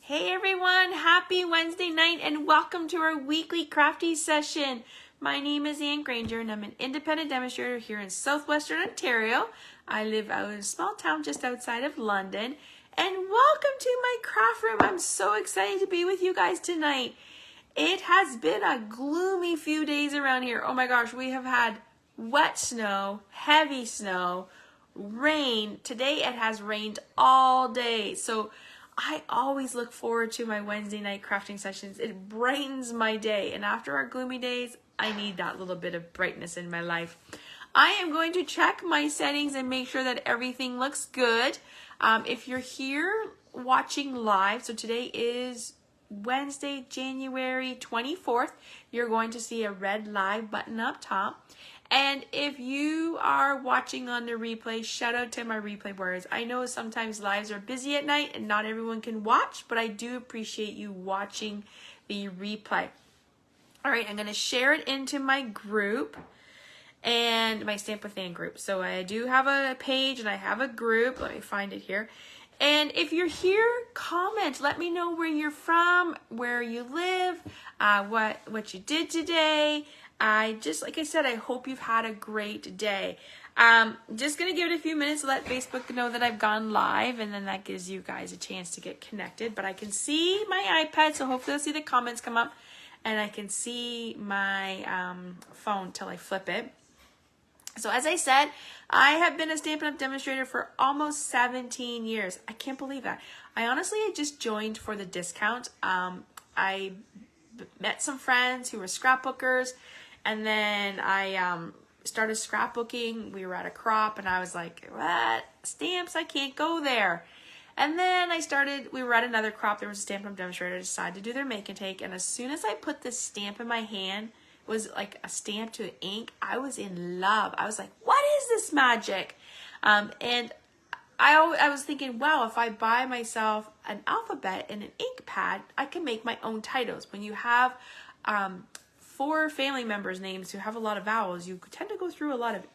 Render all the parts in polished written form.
Hey everyone, happy Wednesday night and welcome to our weekly Crafty session. My name is Anne Granger and I'm an independent demonstrator here in southwestern Ontario. I live out in a small town just outside of London. And welcome to my craft room. I'm so excited to be with you guys tonight. It has been a gloomy few days around here. Oh my gosh, we have had wet snow, heavy snow, rain. Today it has rained all day. So I always look forward to my Wednesday night crafting sessions. It brightens my day. And after our gloomy days, I need that little bit of brightness in my life. I am going to check my settings and make sure that everything looks good. If you're here watching live, so today is Wednesday, January 24th, you're going to see a red live button up top. And if you are watching on the replay, shout out to my replay warriors. I know sometimes lives are busy at night and not everyone can watch, but I do appreciate you watching the replay. All right, I'm going to share it into my group and my Stamp with Anne group. So I do have a page and I have a group. Let me find it here. And if you're here, comment. Let me know where you're from, where you live, what you did today. Like I said, I hope you've had a great day. Just going to give it a few minutes to let Facebook know that I've gone live, and then that gives you guys a chance to get connected. But I can see my iPad, so hopefully I'll see the comments come up, and I can see my phone till I flip it. So as I said, I have been a Stampin' Up! Demonstrator for almost 17 years. I can't believe that. I just joined for the discount. I met some friends who were scrapbookers, and then I started scrapbooking. We were at a crop, and I was like, what? Stamps? I can't go there. And then we were at another crop. There was a Stampin' Up! Demonstrator. I decided to do their make and take, and as soon as I put this stamp in my hand, was like a stamp to ink, I was in love. I was like, what is this magic? And I was thinking, wow, if I buy myself an alphabet and an ink pad, I can make my own titles. When you have 4 family members' names who have a lot of vowels, you tend to go through a lot of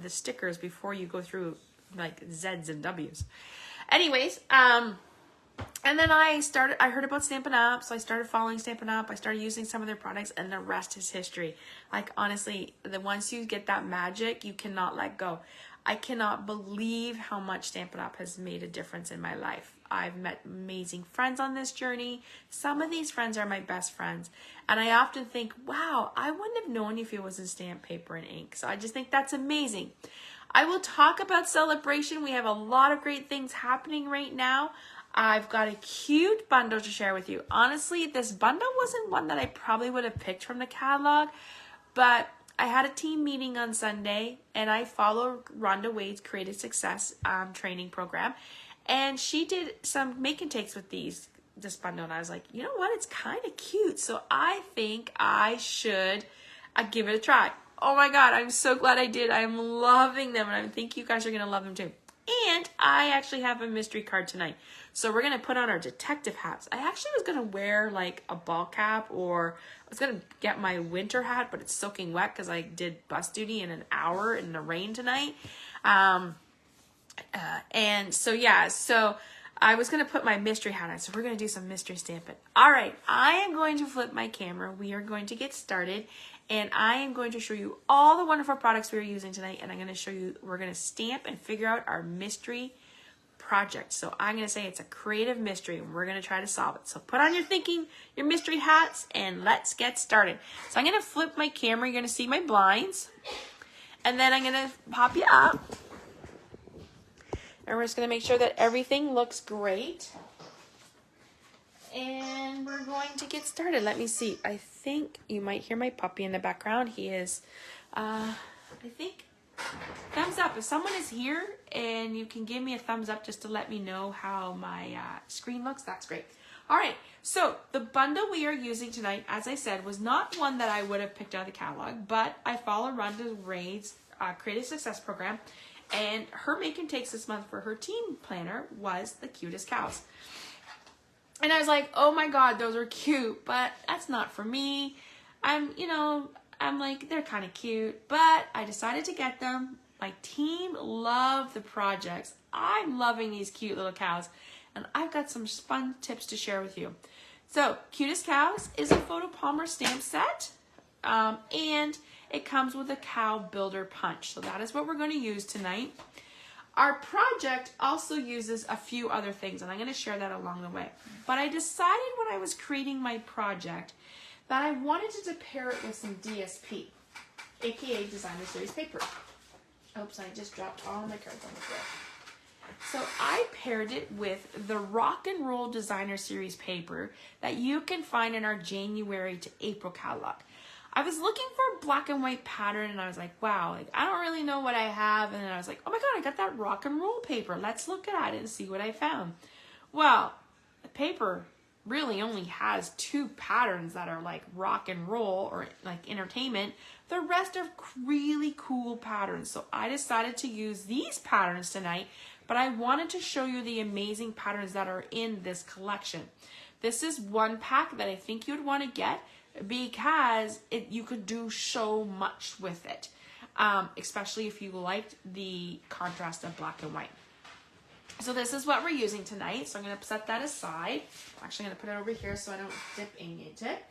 the stickers before you go through like Z's and W's. Anyways, and then I heard about Stampin' Up, so I started following Stampin' Up. I started using some of their products, and the rest is history. Like, honestly, once you get that magic, you cannot let go. I cannot believe how much Stampin' Up has made a difference in my life. I've met amazing friends on this journey. Some of these friends are my best friends. And I often think, wow, I wouldn't have known if it wasn't stamp paper and ink. So I just think that's amazing. I will talk about celebration. We have a lot of great things happening right now. I've got a cute bundle to share with you. Honestly, this bundle wasn't one that I probably would have picked from the catalog, but I had a team meeting on Sunday, and I follow Rhonda Wade's Creative Success training program, and she did some make and takes with this bundle, and I was like, you know what, it's kind of cute, so I think I should give it a try. Oh my god, I'm so glad I did. I'm loving them, and I think you guys are going to love them too. And I actually have a mystery card tonight. So we're going to put on our detective hats. I actually was going to wear like a ball cap, or I was going to get my winter hat, but it's soaking wet because I did bus duty in an hour in the rain tonight. And so, yeah, so I was going to put my mystery hat on. So we're going to do some mystery stamping. All right, I am going to flip my camera. We are going to get started. And I am going to show you all the wonderful products we are using tonight. And I'm going to show you, we're going to stamp and figure out our mystery project. So I'm going to say it's a creative mystery, and we're going to try to solve it. So put on your mystery hats, and let's get started. So I'm going to flip my camera. You're going to see my blinds. And then I'm going to pop you up. And we're just going to make sure that everything looks great. And we're going to get started. Let me see. I think you might hear my puppy in the background. He is, I think, thumbs up. If someone is here and you can give me a thumbs up just to let me know how my screen looks, that's great. All right. So the bundle we are using tonight, as I said, was not one that I would have picked out of the catalog, but I follow Rhonda Wade's Creative Success program, and her make and takes this month for her team planner was the cutest cows. And I was like, oh my god, those are cute, but that's not for me. I'm like, they're kind of cute, but I decided to get them. My team loved the projects. I'm loving these cute little cows. and I've got some fun tips to share with you. So Cutest Cows is a photo polymer stamp set, and it comes with a cow builder punch. So that is what we're going to use tonight. Our project also uses a few other things, and I'm going to share that along the way. But I decided when I was creating my project that I wanted to pair it with some DSP, aka Designer Series paper. Oops, I just dropped all my cards on the floor. So I paired it with the Rock and Roll Designer Series paper that you can find in our January to April catalog. I was looking for a black and white pattern, and I was like, wow, like I don't really know what I have. And then I was like, oh my God, I got that rock and roll paper. Let's look at it and see what I found. Well, the paper really only has 2 patterns that are like rock and roll or like entertainment. The rest are really cool patterns. So I decided to use these patterns tonight, but I wanted to show you the amazing patterns that are in this collection. This is one pack that I think you'd want to get because you could do so much with it, especially if you liked the contrast of black and white. So this is what we're using tonight. So I'm going to set that aside. I'm actually going to put it over here so I don't dip into it.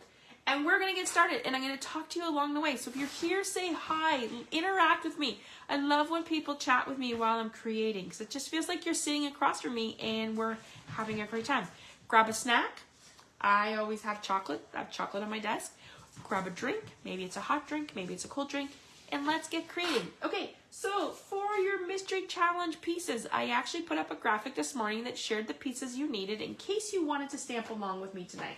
And we're going to get started, and I'm going to talk to you along the way. So if you're here, say hi, interact with me. I love when people chat with me while I'm creating, because it just feels like you're sitting across from me and we're having a great time. Grab a snack. I always have chocolate. I have chocolate on my desk. Grab a drink. Maybe it's a hot drink. Maybe it's a cold drink. And let's get creating. Okay, so for your mystery challenge pieces, I actually put up a graphic this morning that shared the pieces you needed in case you wanted to stamp along with me tonight.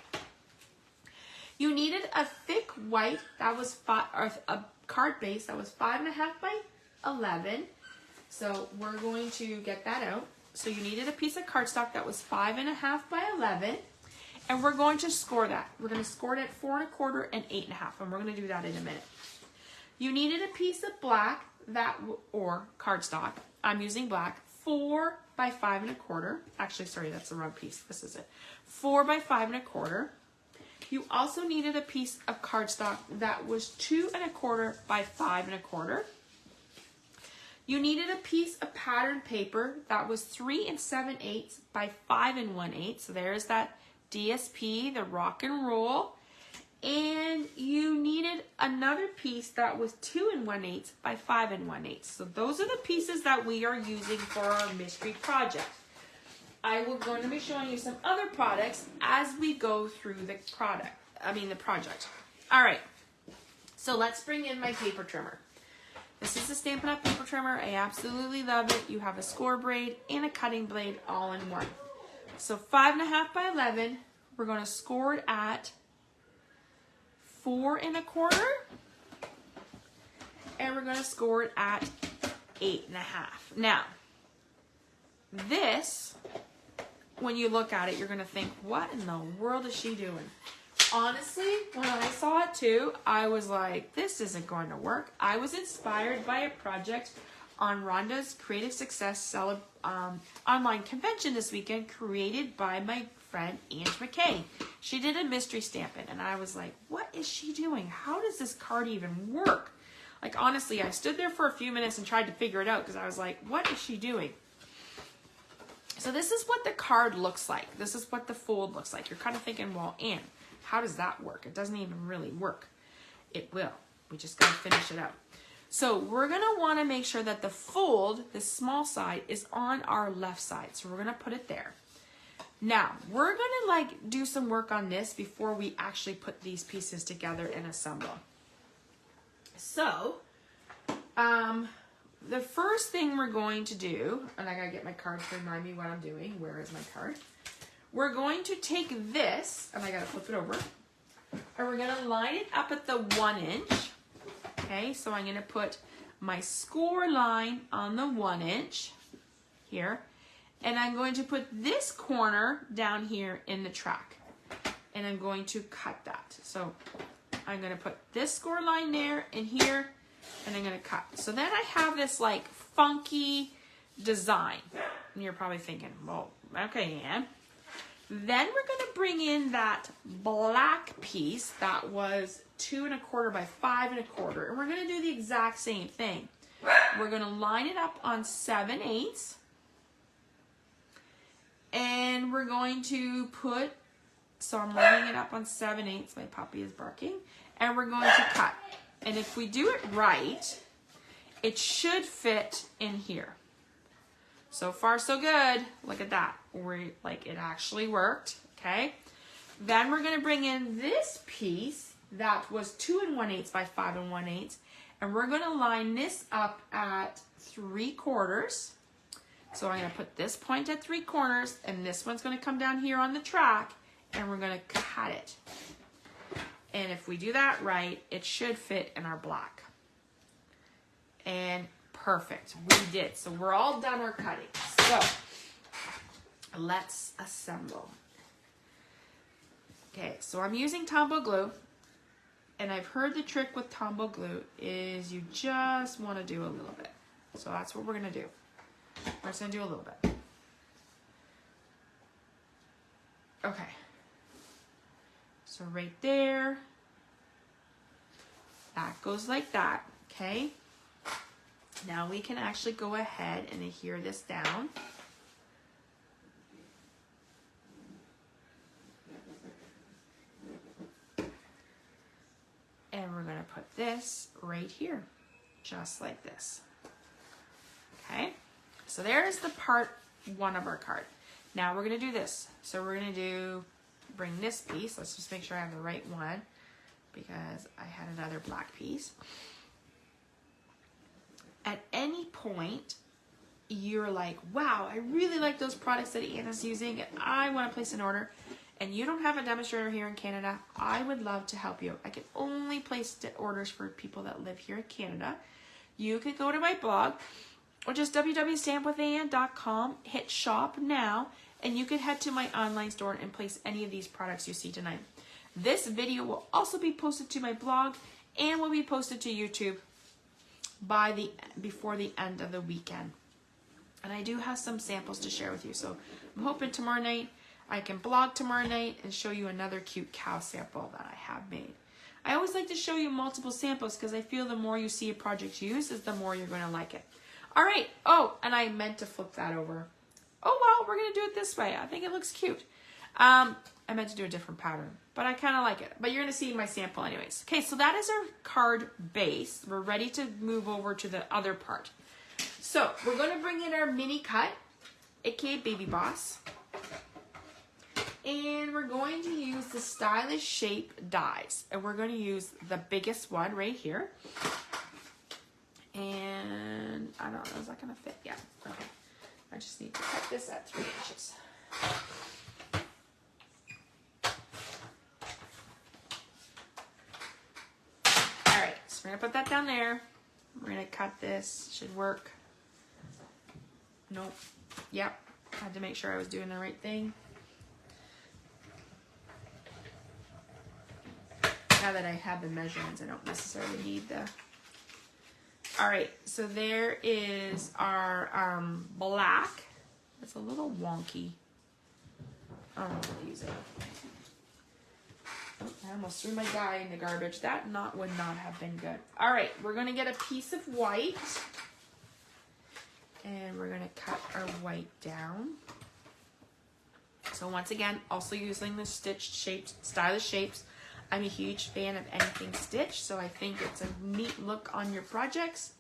You needed a thick white that was a card base that was 5.5 by 11. So we're going to get that out. So you needed a piece of cardstock that was 5.5 by 11. And we're going to score that. We're going to score it at 4 1/4 and 8.5. And we're going to do that in a minute. You needed a piece of black or cardstock. I'm using black. 4 by 5 1/4. Actually, sorry, that's the wrong piece. This is it. 4 by 5 1/4. You also needed a piece of cardstock that was 2 1/4 by 5 1/4. You needed a piece of pattern paper that was 3 7/8 by 5 1/8. So there's that DSP, the rock and roll. And you needed another piece that was 2 1/8 by 5 1/8. So those are the pieces that we are using for our mystery project. I will going to be showing you some other products as we go through the project. All right. So let's bring in my paper trimmer. This is the Stampin' Up! Paper trimmer. I absolutely love it. You have a score braid and a cutting blade all in one. So 5.5 by 11, we're going to score it at 4 1/4, and we're going to score it at 8.5. Now, this, when you look at it, you're going to think, what in the world is she doing? Honestly, when I saw it too, I was like, this isn't going to work. I was inspired by a project on Rhonda's Creative Success online convention this weekend, created by my friend Ange McKay. She did a mystery stamping, and I was like, what is she doing? How does this card even work? Like, honestly, I stood there for a few minutes and tried to figure it out because I was like, what is she doing? So this is what the card looks like. This is what the fold looks like. You're kind of thinking, well, Anne, how does that work? It doesn't even really work. It will. We just got to finish it out. So we're going to want to make sure that the fold, the small side, is on our left side. So we're going to put it there. Now, we're going to do some work on this before we actually put these pieces together and assemble. So, the first thing we're going to do, and I got to get my card to remind me what I'm doing. Where is my card? We're going to take this, and I got to flip it over, and we're going to line it up at the 1 inch. Okay, so I'm going to put my score line on the 1 inch here, and I'm going to put this corner down here in the track, and I'm going to cut that. So I'm going to put this score line there and here, and I'm going to cut. So then I have this like funky design, and you're probably thinking, well, okay, Anne. Then we're going to bring in that black piece that was 2 1/4 by 5 1/4, and we're going to do the exact same thing. We're going to line it up on 7/8, And we're going to put, so I'm lining it up on 7/8. My puppy is barking. And we're going to cut. And if we do it right, it should fit in here. So far, so good. Look at that. Like it actually worked, okay? Then we're gonna bring in this piece that was 2 1/8 by 5 1/8, and we're gonna line this up at 3/4. So I'm gonna put this point at 3/4, and this one's gonna come down here on the track, and we're gonna cut it. And if we do that right, it should fit in our block. And perfect, we did. So we're all done our cutting. So let's assemble. Okay, so I'm using Tombow glue, and I've heard the trick with Tombow glue is you just want to do a little bit. So that's what we're gonna do. We're just gonna do a little bit. Okay. So right there, that goes like that, okay? Now we can actually go ahead and adhere this down. And we're gonna put this right here, just like this. Okay, so there's the part 1 of our card. Now we're gonna do this. So we're gonna bring this piece, let's just make sure I have the right one because I had another black piece. At any point, you're like, wow, I really like those products that Anna's using and I want to place an order, and you don't have a demonstrator here in Canada, I would love to help you. I can only place orders for people that live here in Canada. You could go to my blog, or just www.stampwithan.com, hit shop now, and you could head to my online store and place any of these products you see tonight. This video will also be posted to my blog and will be posted to YouTube before the end of the weekend. And I do have some samples to share with you. So I'm hoping tomorrow night I can blog tomorrow night and show you another cute cow sample that I have made. I always like to show you multiple samples because I feel the more you see a project used is the more you're going to like it. All right. Oh, and I meant to flip that over. Oh, well, we're going to do it this way. I think it looks cute. I meant to do a different pattern, but I kind of like it. But you're going to see my sample anyways. Okay, so that is our card base. We're ready to move over to the other part. So we're going to bring in our mini cut, aka Baby Boss. And we're going to use the Stylish Shape dies. And we're going to use the biggest one right here. And I don't know, is that going to fit? Yeah, okay. I just need to cut this at 3 inches. Alright, so we're going to put that down there. We're going to cut this. Should work. Nope. Yep. Had to make sure I was doing the right thing. Now that I have the measurements, I don't necessarily need the... Alright, so there is our black. It's a little wonky. I don't know how to use it. Oh, I almost threw my die in the garbage. That would not have been good. Alright, we're going to get a piece of white. And we're going to cut our white down. So once again, also using the stitched shapes, Stylish Shapes. I'm a huge fan of anything stitched, so I think it's a neat look on your projects.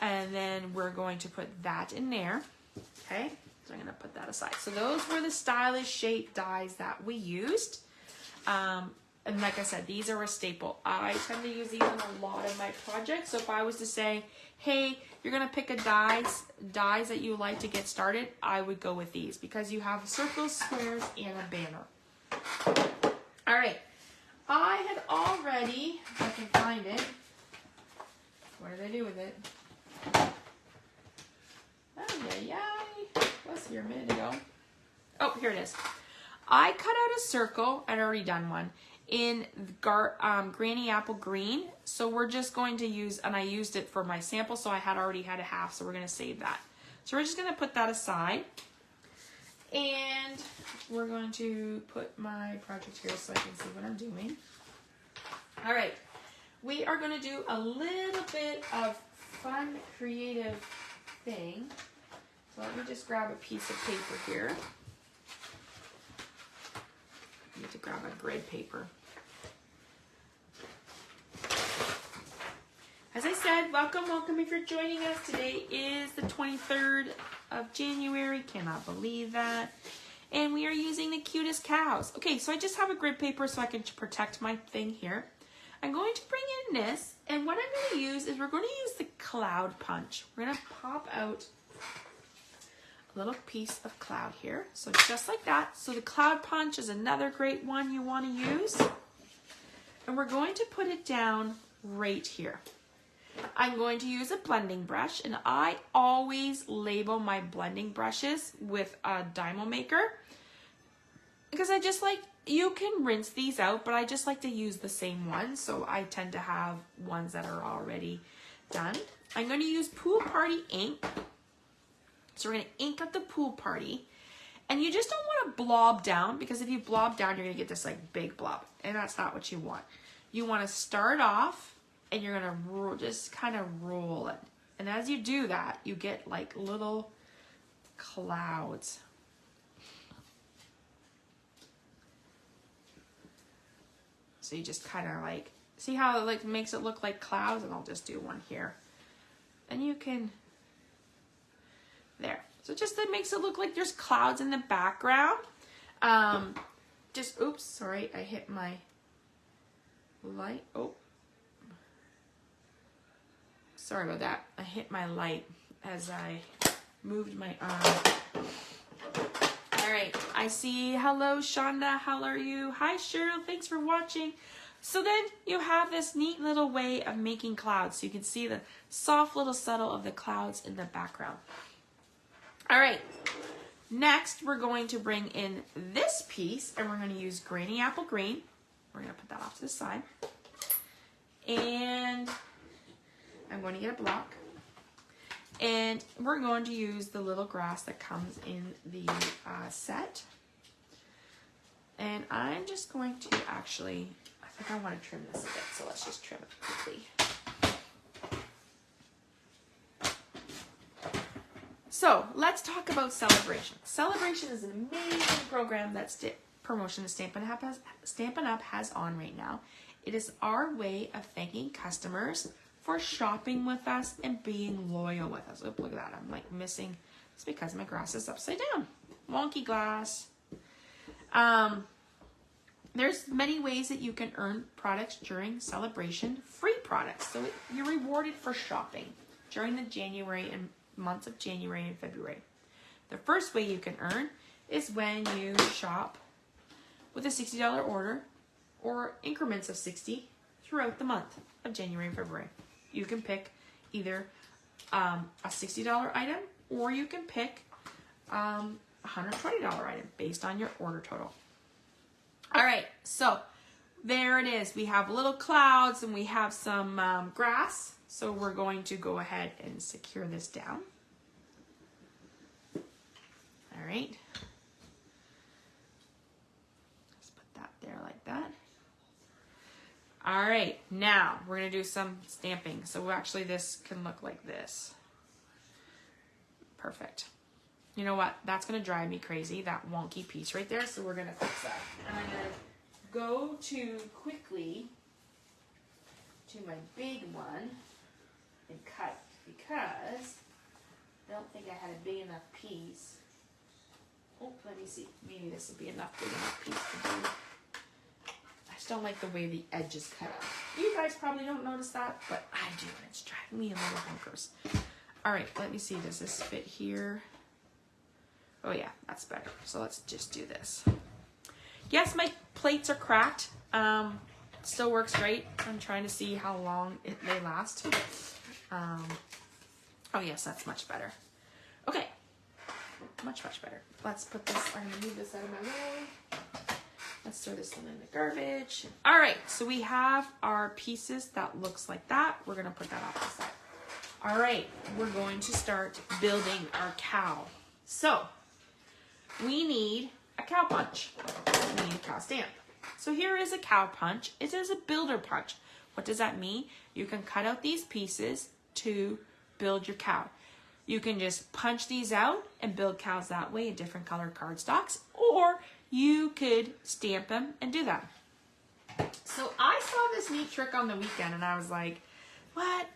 And then we're going to put that in there. Okay, so I'm going to put that aside. So those were the Stylish Shape dies that we used. And like I said, these are a staple. I tend to use these in a lot of my projects. So if I was to say, hey, you're going to pick a dies that you like to get started, I would go with these because you have circles, squares, and a banner. All right. I had already, if I can find it, what did I do with it? Was here a minute ago. Oh, here it is. I cut out a circle, I'd already done one, in Granny Apple Green. So we're just going to use, and I used it for my sample, so I had already had a half, so we're going to save that. So we're just going to put that aside. And we're going to put my project here so I can see what I'm doing. All right, we are going to do a little bit of fun, creative thing. So let me just grab a piece of paper here. to grab a grid paper. As I said, welcome, welcome if you're joining us. Today is the 23rd of January. Cannot believe that. And we are using the Cutest cows. Okay, so I just have a grid paper so I can protect my thing here. I'm going to bring in this, and what I'm going to use is we're going to use the cloud punch. We're going to pop out a little piece of cloud here. So just like that. So the cloud punch is another great one you want to use. And we're going to put it down right here. I'm going to use a blending brush, and I always label my blending brushes with a Dymo maker because I just like, you can rinse these out, but I just like to use the same one, so I tend to have ones that are already done. I'm going to use Pool Party ink. So we're going to ink up the pool party, and you just don't want to blob down, because if you blob down, you're going to get this like big blob, and that's not what you want. You want to start off, and you're going to just kind of roll it. And as you do that, you get like little clouds. So you just kind of like, see how it like makes it look like clouds? And I'll just do one here. And you can, there. So just that makes it look like there's clouds in the background. Just, oops, sorry, I hit my light. Oh. Sorry about that. I hit my light as I moved my arm. All right, I see. Hello, Shonda. How are you? Hi, Cheryl. Thanks for watching. So then you have this neat little way of making clouds. So you can see the soft little subtle of the clouds in the background. All right, next we're going to bring in this piece, and we're going to use Granny Apple Green. We're going to put that off to the side. And I'm going to get a block, and we're going to use the little grass that comes in the set. And I'm just going to actually, I think I want to trim this a bit, so let's just trim it quickly. So let's talk about Celebration. Celebration is an amazing program that promotion that Stampin' Up has on right now. It is our way of thanking customers for shopping with us and being loyal with us. Oh, look at that. I'm like missing. It's because my glass is upside down. Wonky glass. There's many ways that you can earn products during Celebration. Free products. So you're rewarded for shopping during the months of January and February. The first way you can earn is when you shop with a $60 order or increments of 60 throughout the month of January and February. You can pick either a $60 item, or you can pick a $120 item based on your order total. All right, so there it is. We have little clouds and we have some grass. So we're going to go ahead and secure this down. All right. Let's put that there like that. All right, now we're going to do some stamping. So actually this can look like this. Perfect. You know what? That's going to drive me crazy, that wonky piece right there. So we're going to fix that. And I'm going to go to quickly to my big one and cut, because I don't think I had a big enough piece. Oh, let me see. Maybe this will be big enough piece to do. I just don't like the way the edge is cut out. You guys probably don't notice that, but I do, and it's driving me a little bonkers. All right, let me see. Does this fit here? Oh yeah, that's better. So let's just do this. Yes, my plates are cracked. Still works great. I'm trying to see how long they last. Oh yes, that's much better. Okay, much better. Let's put this, I'm gonna move this out of my way. Let's throw this one in the garbage. All right, so we have our pieces that looks like that. We're gonna put that off the side. All right, we're going to start building our cow. So we need a cow punch. We need a cow stamp. So here is a cow punch. It is a builder punch. What does that mean? You can cut out these pieces to build your cow. You can just punch these out and build cows that way in different color cardstocks, or you could stamp them and do that. So I saw this neat trick on the weekend and I was like, what?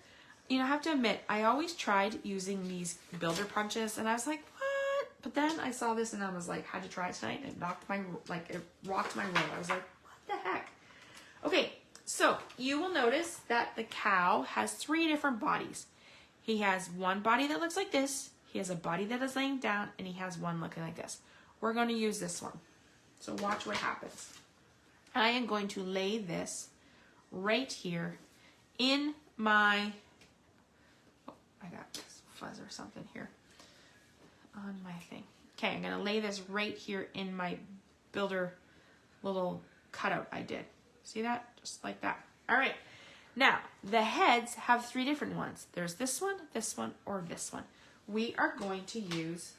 You know, I have to admit, I always tried using these builder punches and I was like, what? But then I saw this and I was like, had to try it tonight and it rocked my world. I was like, what the heck? Okay, so you will notice that the cow has 3 different bodies. He has one body that looks like this, he has a body that is laying down, and he has one looking like this. We're going to use this one. So watch what happens. I am going to lay this right here in my, oh, I got this fuzz or something here on my thing. Okay, I'm going to lay this right here in my builder little cutout I did. See that? Just like that. All right. Now, the heads have 3 different ones. There's this one, or this one. We are going to use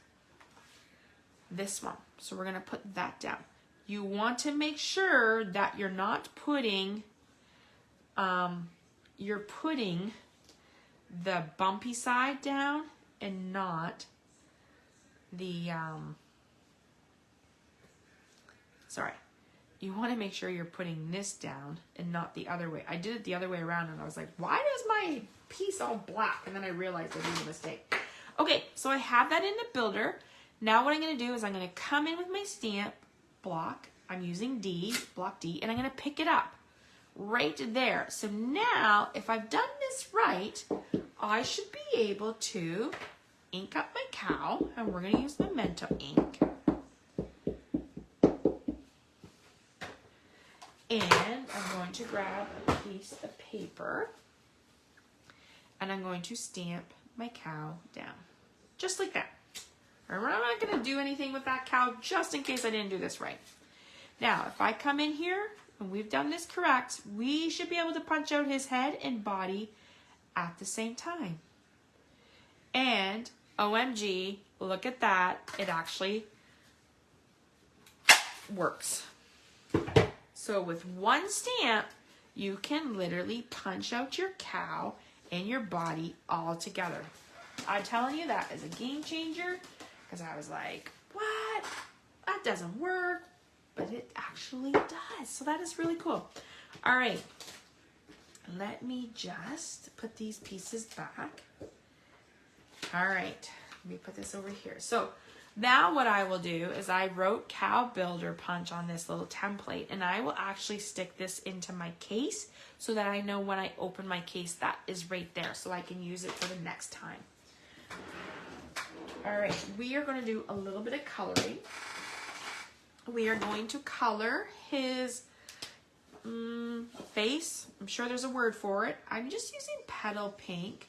this one. So we're going to put that down. You want to make sure that you're not putting, you're putting the bumpy side down and not the, sorry. You want to make sure you're putting this down and not the other way. I did it the other way around and I was like, why is my piece all black? And then I realized I made a mistake. Okay, so I have that in the builder. Now what I'm going to do is I'm going to come in with my stamp block. I'm using block D, and I'm going to pick it up right there. So now, if I've done this right, I should be able to ink up my cow, and we're going to use Memento ink. And I'm going to grab a piece of paper and I'm going to stamp my cow down. Just like that. Remember, I'm not going to do anything with that cow just in case I didn't do this right. Now, if I come in here and we've done this correct, we should be able to punch out his head and body at the same time. And OMG, look at that. It actually works. So with one stamp, you can literally punch out your cow and your body all together. I'm telling you, that is a game changer because I was like, what? That doesn't work. But it actually does. So that is really cool. All right. Let me just put these pieces back. All right. Let me put this over here. So now what I will do is I wrote cow builder punch on this little template and I will actually stick this into my case so that I know when I open my case that is right there so I can use it for the next time. All right, we are going to do a little bit of coloring. We are going to color his face. I'm sure there's a word for it. I'm just using petal pink.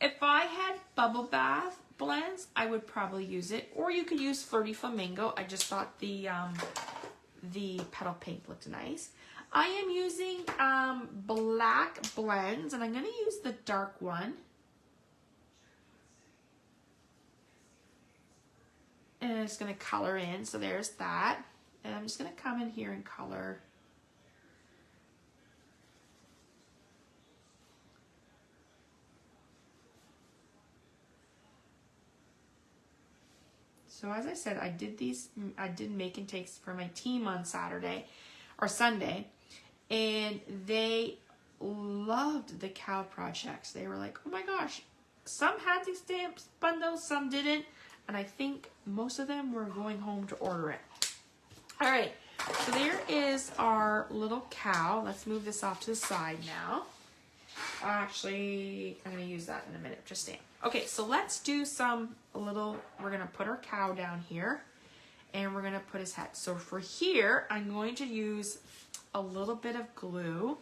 If I had bubble bath blends, I would probably use it, or you could use Flirty Flamingo. I just thought the petal pink looked nice. I am using black blends, and I'm going to use the dark one. And I'm just going to color in, so there's that. And I'm just going to come in here and color. So as I said, I did make and takes for my team on Saturday or Sunday, and they loved the cow projects. They were like, oh my gosh, some had these stamps bundles, some didn't, and I think most of them were going home to order it. All right, so there is our little cow. Let's move this off to the side now. Actually, I'm going to use that in a minute, just stand. Okay, so let's do we're going to put our cow down here, and we're going to put his head. So for here, I'm going to use a little bit of glue.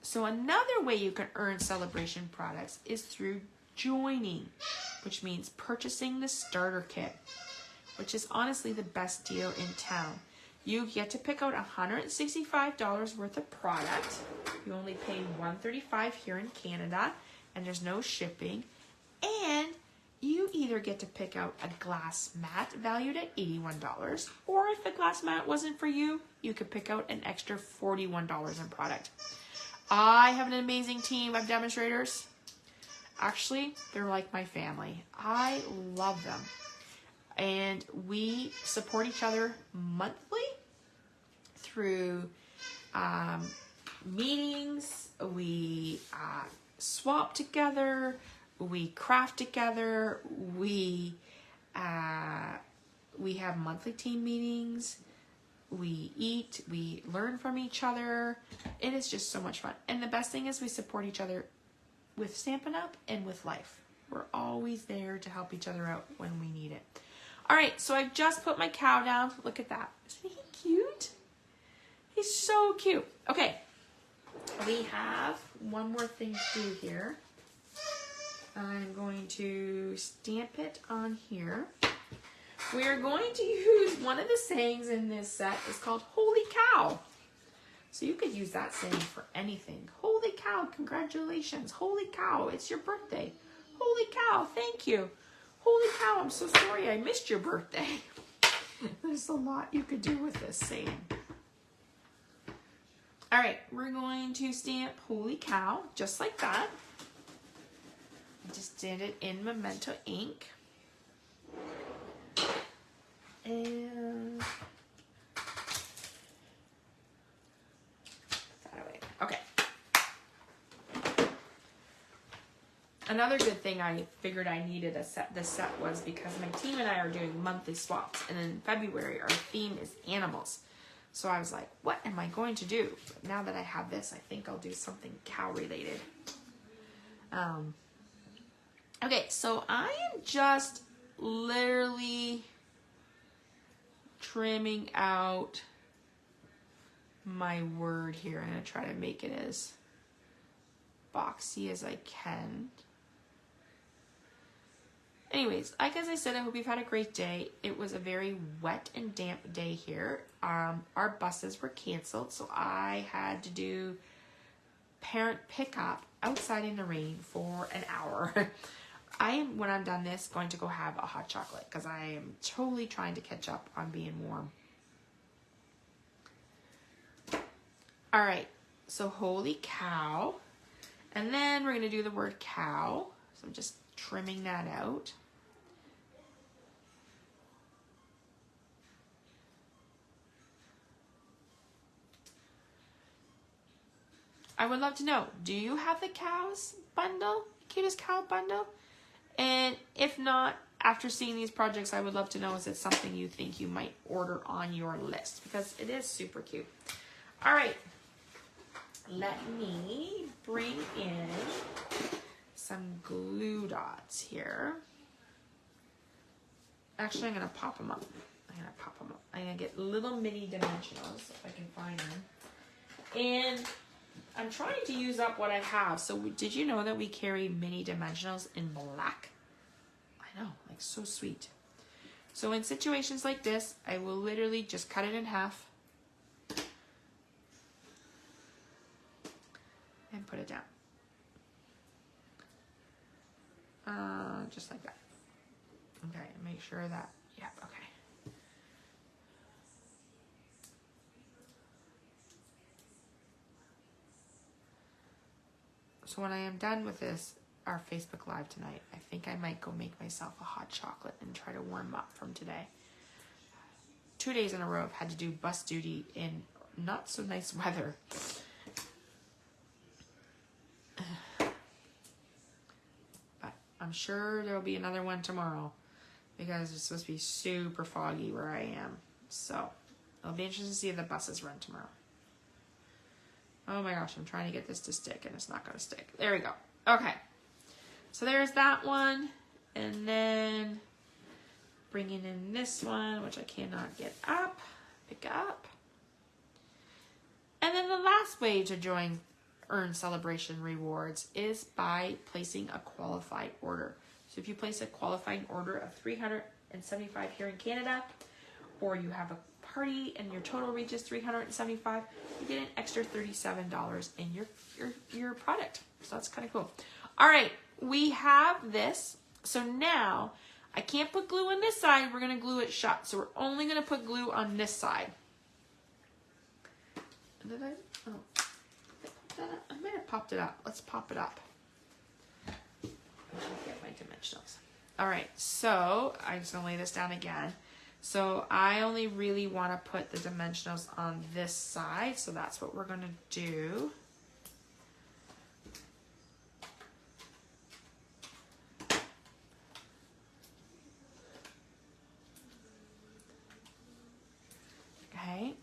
So another way you can earn celebration products is through joining, which means purchasing the starter kit, which is honestly the best deal in town. You get to pick out $165 worth of product. You only pay $135 here in Canada, and there's no shipping. And you either get to pick out a glass mat valued at $81, or if the glass mat wasn't for you, you could pick out an extra $41 in product. I have an amazing team of demonstrators. Actually, they're like my family. I love them. And we support each other monthly through meetings. We swap together. We craft together. We have monthly team meetings. We eat. We learn from each other. It is just so much fun. And the best thing is we support each other with Stampin' Up! And with life. We're always there to help each other out when we need it. All right, so I've just put my cow down. Look at that. Isn't he cute? He's so cute. Okay, we have one more thing to do here. I'm going to stamp it on here. We're going to use one of the sayings in this set. It's called Holy Cow. So you could use that saying for anything. Holy cow, congratulations. Holy cow, it's your birthday. Holy cow, thank you. Holy cow, I'm so sorry I missed your birthday. There's a lot you could do with this saying. All right, we're going to stamp Holy Cow, just like that. I just did it in Memento ink. And that away. Okay. Another good thing I figured I needed this set was because my team and I are doing monthly swaps, and in February our theme is animals. So I was like, what am I going to do? But now that I have this, I think I'll do something cow related. Okay, so I am just literally trimming out my word here. I'm going to try to make it as boxy as I can. Anyways, like as I said, I hope you've had a great day. It was a very wet and damp day here. Our buses were canceled, so I had to do parent pickup outside in the rain for an hour. I am, when I'm done this, going to go have a hot chocolate because I am totally trying to catch up on being warm. All right, so holy cow. And then we're going to do the word cow. So I'm just trimming that out. I would love to know, do you have the cows bundle, Cutest Cow bundle? And if not, after seeing these projects, I would love to know, is it something you think you might order on your list? Because it is super cute. All right, let me bring in some glue dots here. Actually, I'm gonna pop them up. I'm gonna get little mini dimensionals if I can find them. And I'm trying to use up what I have. So did you know that we carry mini dimensionals in black? I know, like so sweet. So in situations like this, I will literally just cut it in half and put it down. Just like that. Okay, make sure that, yep, okay. So when I am done with this, our Facebook Live tonight, I think I might go make myself a hot chocolate and try to warm up from today. 2 days in a row I've had to do bus duty in not so nice weather. But I'm sure there'll be another one tomorrow because it's supposed to be super foggy where I am. So it'll be interesting to see if the buses run tomorrow. Oh my gosh, I'm trying to get this to stick and it's not going to stick. There we go. Okay. So there's that one. And then bringing in this one, which I cannot get up. Pick up. And then the last way to earn celebration rewards is by placing a qualified order. So if you place a qualifying order of $375 here in Canada, or you have a party and your total reaches $375, you get an extra $37 in your product. So that's kind of cool. All right, we have this. So now I can't put glue on this side. We're going to glue it shut. So we're only going to put glue on this side. Did I? Oh, I might have popped it up. Let's pop it up. I should get my dimensionals. All right, so I'm just gonna lay this down again. So I only really want to put the dimensionals on this side, so that's what we're gonna do. Okay.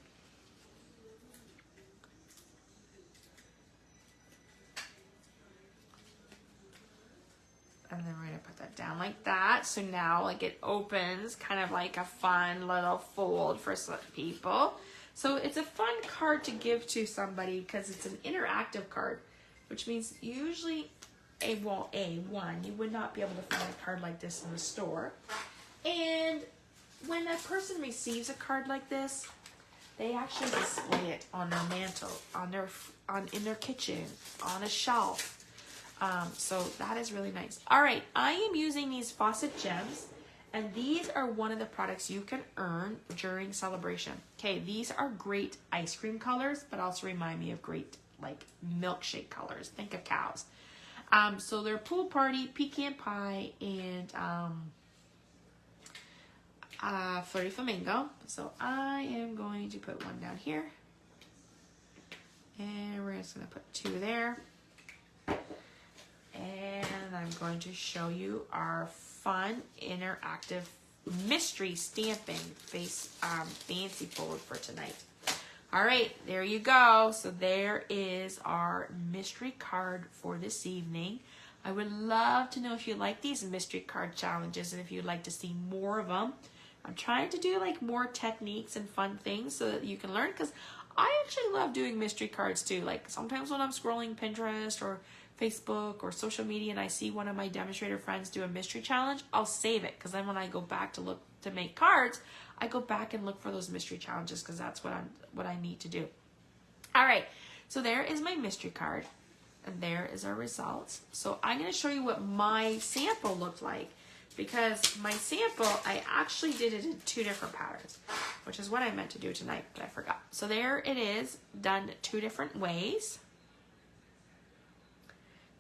And then we're going to put that down like that. So now like it opens kind of like a fun little fold for some people. So it's a fun card to give to somebody because it's an interactive card, which means usually you would not be able to find a card like this in the store. And when a person receives a card like this, they actually display it on their mantle, in their kitchen, on a shelf. So that is really nice. All right, I am using these faucet gems, and these are one of the products you can earn during celebration. Okay, these are great ice cream colors, but also remind me of great like milkshake colors. Think of cows. So they're pool party, pecan pie, and flirty flamingo. So I am going to put one down here, and we're just going to put two there. And I'm going to show you our fun interactive mystery stamping fancy fold for tonight. All right, there you go. So there is our mystery card for this evening. I would love to know if you like these mystery card challenges and if you'd like to see more of them. I'm trying to do like more techniques and fun things so that you can learn, because I actually love doing mystery cards too. Like sometimes when I'm scrolling Pinterest or Facebook or social media and I see one of my demonstrator friends do a mystery challenge, I'll save it, because then when I go back to look to make cards, I go back and look for those mystery challenges, because that's what I need to do. All right, so there is my mystery card, and there is our results. So I'm going to show you what my sample looked like, because my sample, I actually did it in two different patterns, which is what I meant to do tonight, but I forgot. So there it is, done two different ways.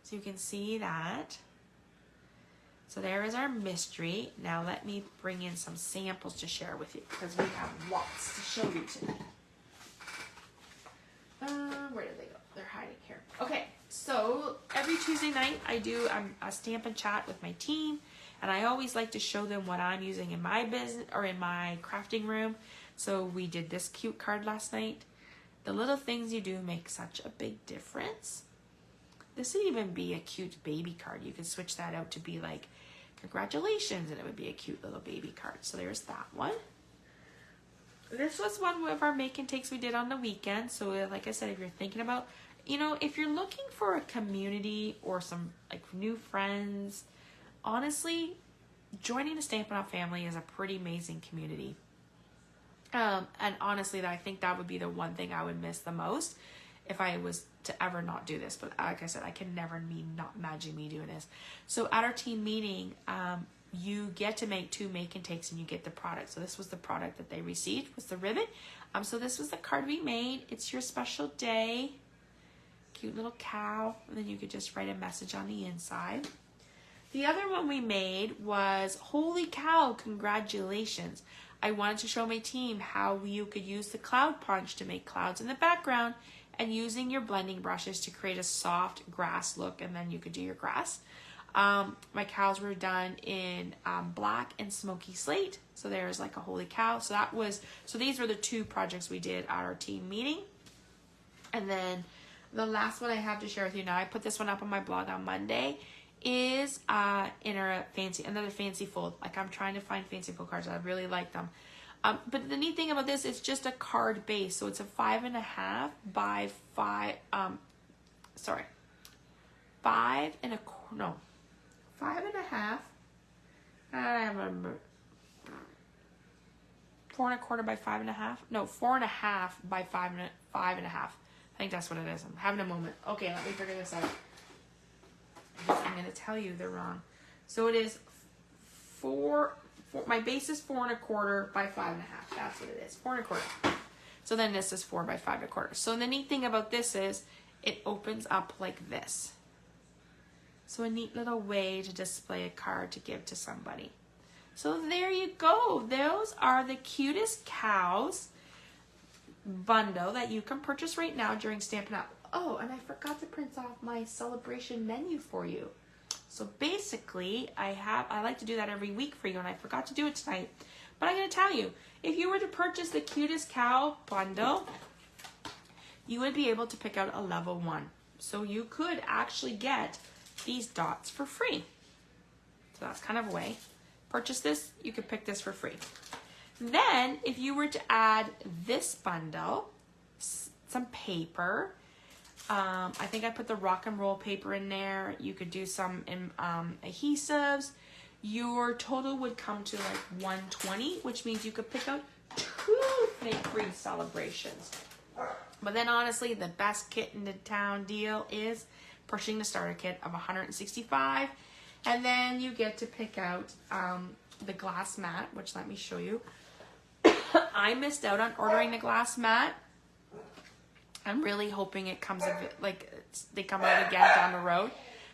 So you can see that. So there is our mystery. Now let me bring in some samples to share with you, because we have lots to show you tonight. Where did they go? They're hiding here. Okay, so every Tuesday night I do a stamp and chat with my team, and I always like to show them what I'm using in my business or in my crafting room. So we did this cute card last night. The little things you do make such a big difference. This would even be a cute baby card. You could switch that out to be like, congratulations, and it would be a cute little baby card. So there's that one. This was one of our make and takes we did on the weekend. So like I said, if you're thinking about, if you're looking for a community or some like new friends, honestly, joining the Stampin' Up! Family is a pretty amazing community. And honestly, I think that would be the one thing I would miss the most if I was to ever not do this. But like I said, I can never not imagine me doing this. So at our team meeting, you get to make two make and takes, and you get the product. So this was the product that they received, was the ribbon. So this was the card we made. It's your special day. Cute little cow. And then you could just write a message on the inside. The other one we made was, holy cow, congratulations. I wanted to show my team how you could use the cloud punch to make clouds in the background, and using your blending brushes to create a soft grass look, and then you could do your grass. My cows were done in black and smoky slate. So there's like a holy cow. So these were the two projects we did at our team meeting. And then the last one I have to share with you now, I put this one up on my blog on Monday, is another fancy fold. Like, I'm trying to find fancy fold cards. I really like them. But the neat thing about this, it's just a card base. So it's a 5.5 by 5, 5.5. I remember. 4.25 by 5.5. No, 4.5 by 5.5. I think that's what it is. I'm having a moment. Okay, let me figure this out. I'm going to tell you they're wrong. So it is my base is 4.25 by 5.5. That's what it is. 4.25. So then this is 4 by 5.25. So the neat thing about this is it opens up like this. So a neat little way to display a card to give to somebody. So there you go. Those are the Cutest Cows bundle that you can purchase right now during Stampin' Up. Oh, and I forgot to print off my celebration menu for you. So basically, I like to do that every week for you, and I forgot to do it tonight. But I'm going to tell you, if you were to purchase the Cutest Cow bundle, you would be able to pick out a level 1. So you could actually get these dots for free. So that's kind of a way. Purchase this, you could pick this for free. Then, if you were to add this bundle, some paper, I think I put the rock and roll paper in there. You could do some adhesives. Your total would come to like $120, which means you could pick out 2 free celebrations. But then honestly, the best kit in the town deal is purchasing the starter kit of $165. And then you get to pick out the glass mat, which let me show you. I missed out on ordering the glass mat. I'm really hoping it comes they come out again down the road.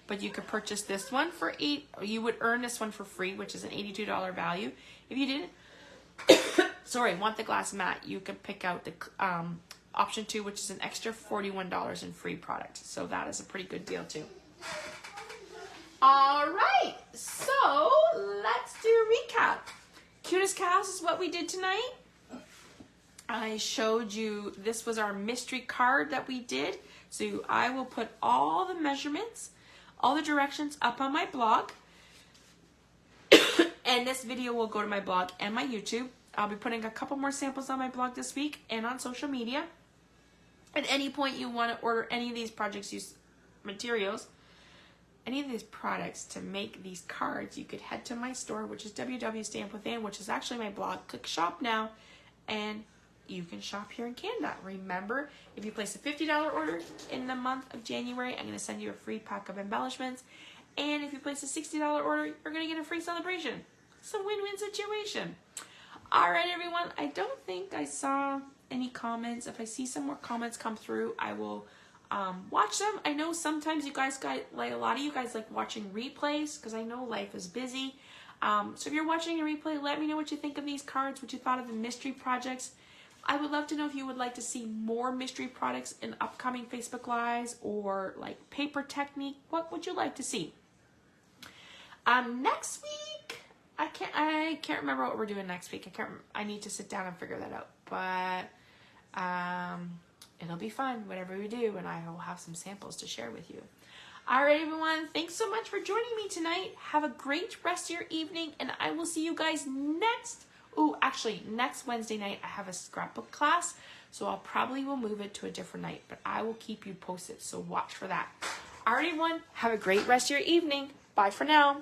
But you could purchase this one for you would earn this one for free, which is an $82 value. If you didn't want the glass mat, you could pick out the option 2, which is an extra $41 in free product. So that is a pretty good deal too. All right, so let's do a recap. Cutest Cows is what we did tonight. I showed you, this was our mystery card that we did. So I will put all the measurements, all the directions up on my blog. And this video will go to my blog and my YouTube. I'll be putting a couple more samples on my blog this week and on social media. At any point you want to order any of these projects, use materials, any of these products to make these cards, you could head to my store, which is www.stampwithin, which is actually my blog. Click shop now, and you can shop here in Canada. Remember, if you place a $50 order in the month of January, I'm going to send you a free pack of embellishments. And if you place a $60 order, you're going to get a free celebration. It's a win-win situation. All right, everyone. I don't think I saw any comments. If I see some more comments come through, I will watch them. I know sometimes you guys a lot of you guys like watching replays because I know life is busy. So if you're watching a replay, let me know what you think of these cards, what you thought of the mystery projects. I would love to know if you would like to see more mystery products in upcoming Facebook Lives or like paper technique. What would you like to see? Next week, I can't remember what we're doing next week. I need to sit down and figure that out. But it'll be fun, whatever we do, and I will have some samples to share with you. All right, everyone. Thanks so much for joining me tonight. Have a great rest of your evening, and I will see you guys next Wednesday night. I have a scrapbook class, so I'll probably will move it to a different night, but I will keep you posted, so watch for that. All right, everyone. Have a great rest of your evening. Bye for now.